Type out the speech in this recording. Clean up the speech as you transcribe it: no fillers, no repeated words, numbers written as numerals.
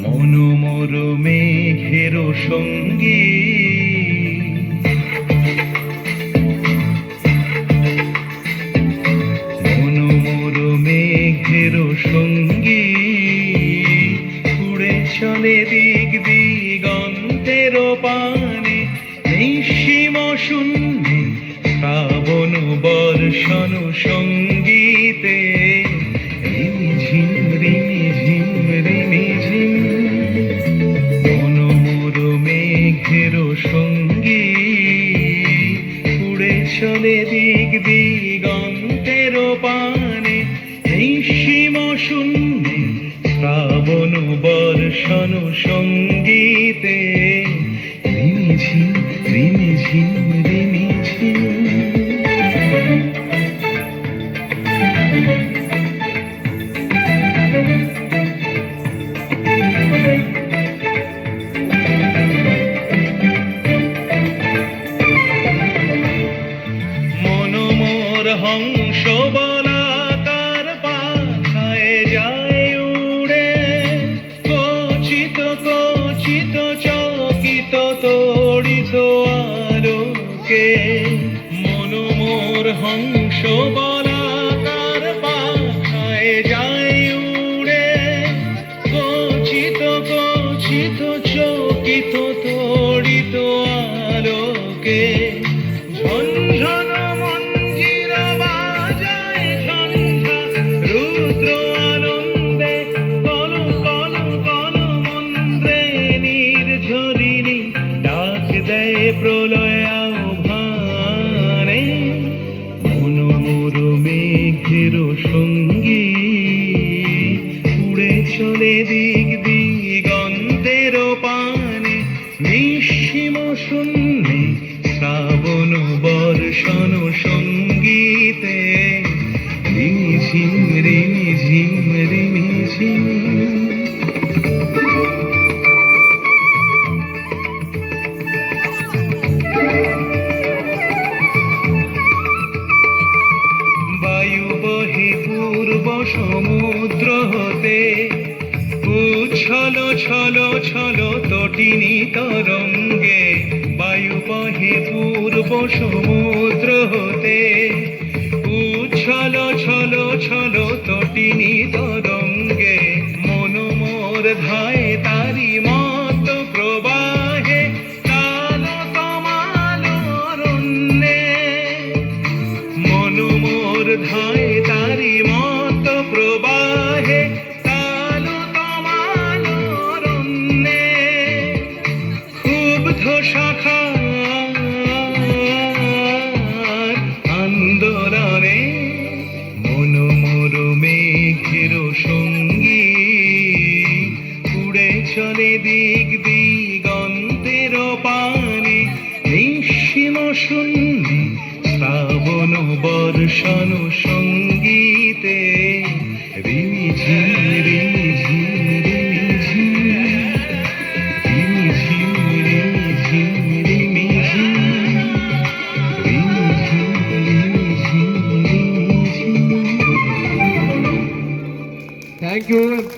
মনোমর মেঘের সঙ্গী মনোমর মেঘের সঙ্গী উড়ে চলে দিক দিগন্তের পানে নিঃসীম শূন্যে শ্রাবণ বর্ষণ সঙ্গীতে রিমিঝিম রিমিঝিম রিমিঝিম মনোমর মেঘের সঙ্গী উড়ে চলে দিক দিগন্তের পানে নিঃসীম শূন্যে শ্রাবণ বর্ষণ সঙ্গীতে রিমিঝিম রিমিঝিম রিমিঝিম মনোমর হংস বলাকার পাখায় যায় উড়ে কচিত কচিত চকিত তড়িত আলোকে মনোমর হংস বলাকার পাখায় যায় উড়ে কচিত কচিত চকিত তড়িত আলোকে ঝনঝন মঞ্জির বাজায় ঝঞ্ঝা রুদ্র আনন্দে কল কল কল মন্ত্রে নির্ঝরিণী ডাক দেয় প্রলয় আহ্বানে মনোমর মেঘের সঙ্গী উড়ে চলে দিক দিগন্তের পানে নিঃসীম শূন্যে শ্রাবণ বর্ষণ সঙ্গীতে রিমিঝিম রিমিঝিম রিমিঝিম বায়ু বহে পূর্ব সমুদ্র হতে উচ্ছল ছল ছল তটিনী তরঙ্গে বায়ু বহে পূর্ব সমুদ্র হতে উচ্ছল ছল ছল তটিনী তরঙ্গে মনোমর ধায় তারি মত প্রবাহে কাল কমাল অরণ্যে মনোমর ধায় তারি মত প্রবাহে কাল কমাল অরণ্যে ক্ষুব্ধ শাখা আন্দোলনে মনোমর মেঘের সঙ্গী উড়ে চলে দিক দিগন্তের পানে নিঃসীম শূন্যে শ্রাবণ বর্ষণ সঙ্গীতে রিমিঝিম রিমিঝিম রিমিঝিম রিমিঝিম রিমিঝিম রিমিঝিম রিমিঝিম রিমিঝিম রিমিঝিম। Thank you.